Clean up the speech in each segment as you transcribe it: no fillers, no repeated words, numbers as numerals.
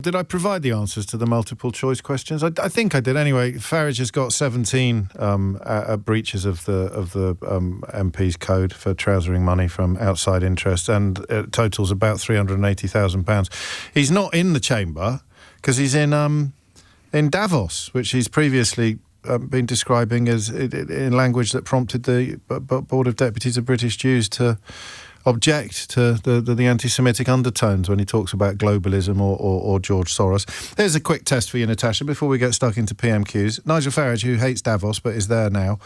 Did I provide the answers to the multiple choice questions? I think I did. Anyway, Farage has got 17 breaches of the MP's code for trousering money from outside interests, and it totals about £380,000. He's not in the chamber because he's in Davos, which he's previously been describing as in language that prompted the Board of Deputies of British Jews to object to the anti-Semitic undertones when he talks about globalism or George Soros. Here's a quick test for you, Natasha, before we get stuck into PMQs. Nigel Farage, who hates Davos but is there now,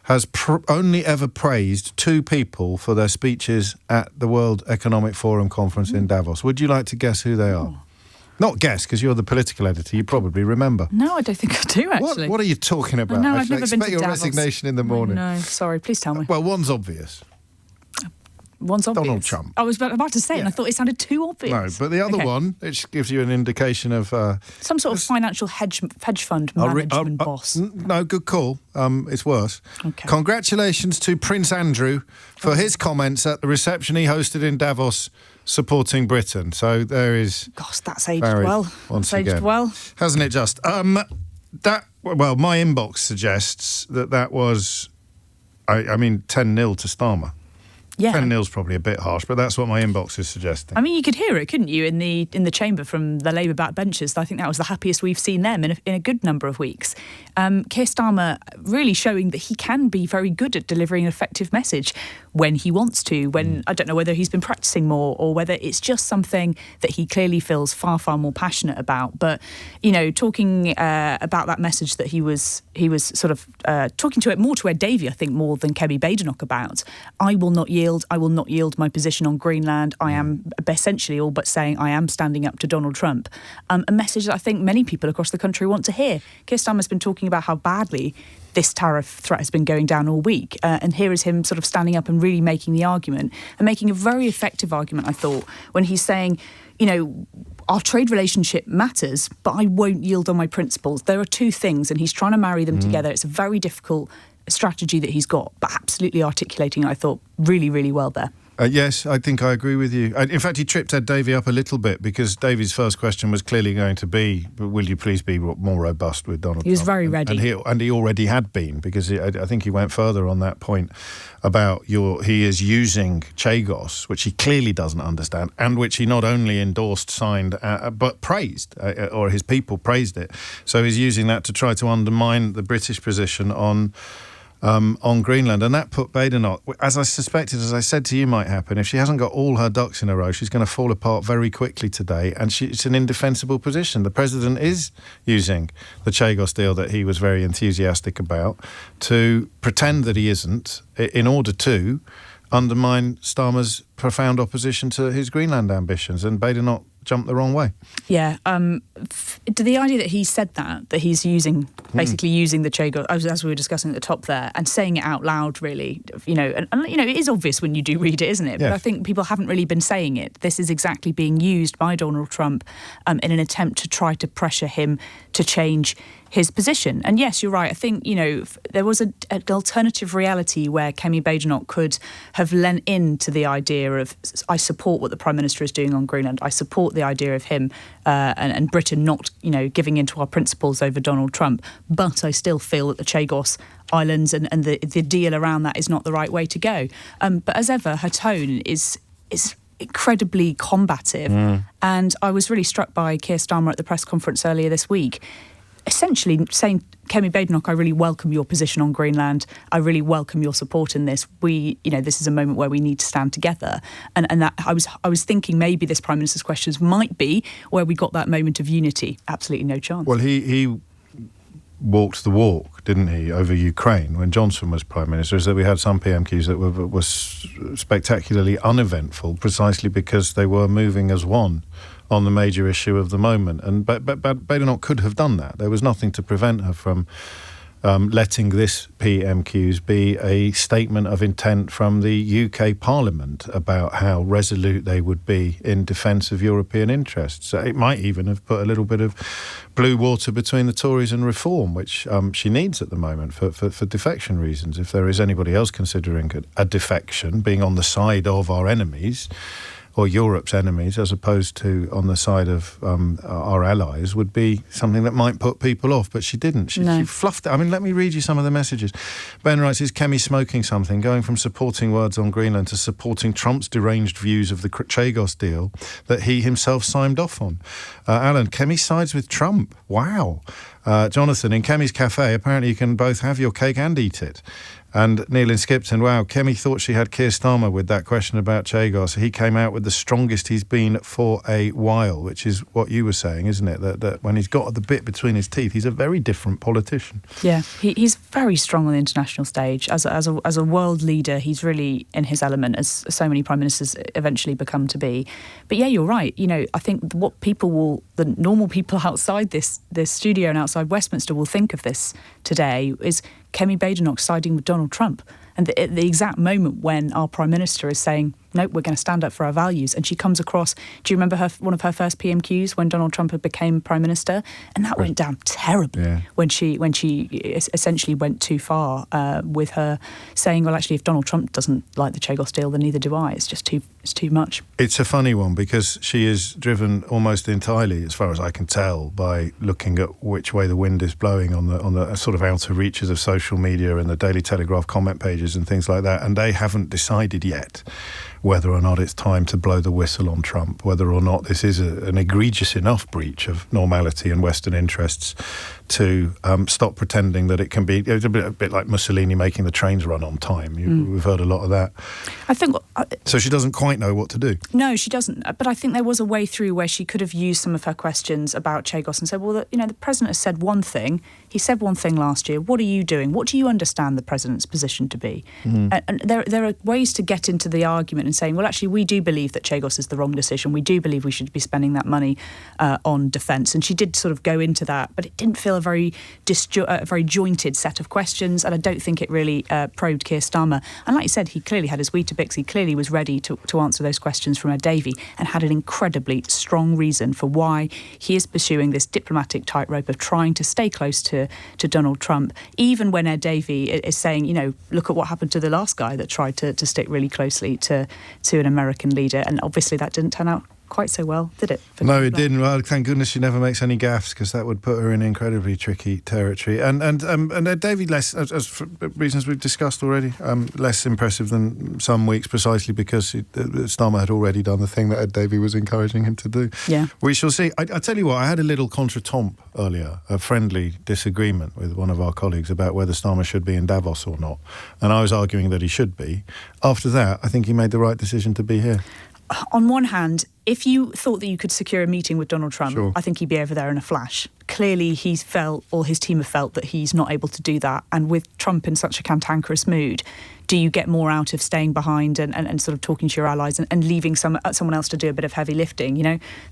has only ever praised two people for their speeches at the World Economic Forum conference in Davos. Would you like to guess who they are? Not guess, because you're the political editor. You probably remember. No, I don't think I do, actually. What are you talking about? No, I've never been to Expect your Davos. resignation in the morning. No, sorry. Please tell me. Well, one's obvious. One's obvious. Donald Trump. I was about to say it, and I thought it sounded too obvious. No, but the other one, which gives you an indication of... some sort of financial hedge fund management boss. No, good call. It's worse. Okay. Congratulations to Prince Andrew for his comments at the reception he hosted in Davos supporting Britain. So there is... Gosh, that's aged Barry, well. Once that's again. aged well. Hasn't it just? My inbox suggests that was, 10-0 to Starmer. Yeah. 10-0's probably a bit harsh, but that's what my inbox is suggesting. I mean, you could hear it, couldn't you, in the chamber from the Labour backbenchers? I think that was the happiest we've seen them in a good number of weeks. Keir Starmer really showing that he can be very good at delivering an effective message when he wants to. I don't know whether he's been practising more or whether it's just something that he clearly feels far, far more passionate about. But, talking about that message that he was sort of talking to it more to Ed Davey, I think, more than Kemi Badenoch about. I will not yield my position on Greenland. I am essentially all but saying I am standing up to Donald Trump. A message that I think many people across the country want to hear. Keir Starmer's been talking about how badly this tariff threat has been going down all week. And here is him sort of standing up and really making the argument, and making a very effective argument, I thought, when he's saying, our trade relationship matters, but I won't yield on my principles. There are two things, and he's trying to marry them together. It's a very difficult strategy that he's got, but absolutely articulating it, I thought, really, really well there. Yes, I think I agree with you. In fact, he tripped Ed Davey up a little bit, because Davey's first question was clearly going to be, will you please be more robust with Donald Trump? He was very ready. And he already had been, because I think he went further on that point about he is using Chagos, which he clearly doesn't understand, and which he not only endorsed, signed, but praised, or his people praised it. So he's using that to try to undermine the British position on Greenland, and that put Badenoch, as I suspected, as I said to you, might happen. If she hasn't got all her ducks in a row, she's going to fall apart very quickly today, and it's an indefensible position. The president is using the Chagos deal that he was very enthusiastic about to pretend that he isn't, in order to undermine Starmer's profound opposition to his Greenland ambitions, and Badenoch jumped the wrong way. Yeah, the idea that he said that he's basically using the Chagos, as we were discussing at the top there, and saying it out loud, really, and it is obvious when you do read it, isn't it? Yes. But I think people haven't really been saying it. This is exactly being used by Donald Trump in an attempt to try to pressure him to change his position. And yes, you're right. I think, there was an alternative reality where Kemi Badenoch could have lent into the idea of, I support what the Prime Minister is doing on Greenland. I support the idea of him and Britain not, giving into our principles over Donald Trump. But I still feel that the Chagos Islands and the deal around that is not the right way to go. But as ever, her tone is incredibly combative. And I was really struck by Keir Starmer at the press conference earlier this week, essentially saying, Kemi Badenoch, I really welcome your position on Greenland. I really welcome your support in this. This is a moment where we need to stand together. And that I was thinking maybe this Prime Minister's questions might be where we got that moment of unity. Absolutely no chance. Well, he walked the walk, didn't he, over Ukraine when Johnson was Prime Minister, is that we had some PMQs that were spectacularly uneventful precisely because they were moving as one on the major issue of the moment. But Badenoch could have done that. There was nothing to prevent her from letting this PMQs be a statement of intent from the UK Parliament about how resolute they would be in defence of European interests. So it might even have put a little bit of blue water between the Tories and Reform, which she needs at the moment for defection reasons. If there is anybody else considering a defection, being on the side of our enemies, or Europe's enemies, as opposed to on the side of our allies, would be something that might put people off. But she didn't. She fluffed it. I mean, let me read you some of the messages. Ben writes, is Kemi smoking something, going from supporting words on Greenland to supporting Trump's deranged views of the Chagos deal that he himself signed off on? Alan, Kemi sides with Trump. Wow. Jonathan, in Kemi's cafe, apparently you can both have your cake and eat it. And Neil in Skipton, wow, Kemi thought she had Keir Starmer with that question about Chagos. He came out with the strongest he's been for a while, which is what you were saying, isn't it? That when he's got the bit between his teeth, he's a very different politician. Yeah, he's very strong on the international stage. As a world leader, he's really in his element, as so many prime ministers eventually become to be. But yeah, you're right. You know, I think what the normal people outside this studio and outside Westminster will think of this today is Kemi Badenoch siding with Donald Trump. And at the exact moment when our Prime Minister is saying, nope, we're going to stand up for our values. And she comes across, do you remember one of her first PMQs when Donald Trump became Prime Minister? And that went down terribly when she essentially went too far with her saying, well, actually, if Donald Trump doesn't like the Chagos deal, then neither do I. It's just too much. It's a funny one because she is driven almost entirely, as far as I can tell, by looking at which way the wind is blowing on the sort of outer reaches of social media and the Daily Telegraph comment pages and things like that, and they haven't decided yet whether or not it's time to blow the whistle on Trump, whether or not this is an egregious enough breach of normality and Western interests to stop pretending that it can be. It's a bit like Mussolini making the trains run on time. We've heard a lot of that. I think. So she doesn't quite know what to do. No, she doesn't. But I think there was a way through where she could have used some of her questions about Chagos and said, well, the president has said one thing. He said one thing last year. What are you doing? What do you understand the president's position to be? And there are ways to get into the argument and saying, well, actually, we do believe that Chagos is the wrong decision. We do believe we should be spending that money on defence. And she did sort of go into that, but it didn't feel a very jointed set of questions. And I don't think it really probed Keir Starmer. And like you said, he clearly had his Weetabix. He clearly was ready to answer those questions from Ed Davey and had an incredibly strong reason for why he is pursuing this diplomatic tightrope of trying to stay close to Donald Trump, even when Ed Davey is saying, look at what happened to the last guy that tried to stick really closely to an American leader. And obviously that didn't turn out quite so well, did it? No, it didn't. Well, thank goodness she never makes any gaffes, because that would put her in incredibly tricky territory. And David, less, as for reasons we've discussed already, less impressive than some weeks, precisely because Starmer had already done the thing that Ed Davey was encouraging him to do. Yeah, we shall see. I tell you what, I had a little contretemps earlier, a friendly disagreement with one of our colleagues about whether Starmer should be in Davos or not, and I was arguing that he should be. After that, I think he made the right decision to be here. On one hand, if you thought that you could secure a meeting with Donald Trump, I think he'd be over there in a flash. Clearly, he's felt, or his team have felt, that he's not able to do that. And with Trump in such a cantankerous mood, do you get more out of staying behind and sort of talking to your allies and leaving someone else to do a bit of heavy lifting?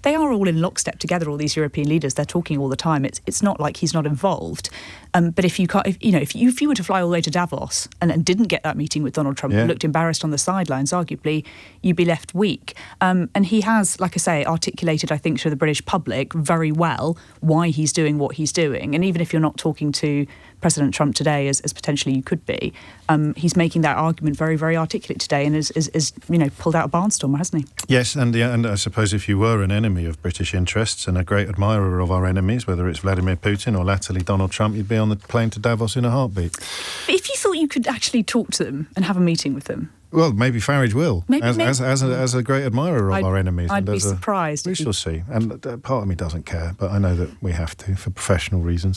They are all in lockstep together, all these European leaders. They're talking all the time. It's not like he's not involved. But if you were to fly all the way to Davos and didn't get that meeting with Donald Trump, and looked embarrassed on the sidelines, arguably, you'd be left weak. And he has, like I say, articulated, I think, to the British public very well why he's doing what he's doing. And even if you're not talking to President Trump today, as potentially you could be, he's making that argument very, very articulate today, and is pulled out a barnstormer, hasn't he? Yes, and I suppose if you were an enemy of British interests and a great admirer of our enemies, whether it's Vladimir Putin or latterly Donald Trump, you'd be on the plane to Davos in a heartbeat. But if you thought you could actually talk to them and have a meeting with them, well, maybe Farage will, as a great admirer of our enemies. I'd be surprised. We shall see. And part of me doesn't care, but I know that we have to for professional reasons.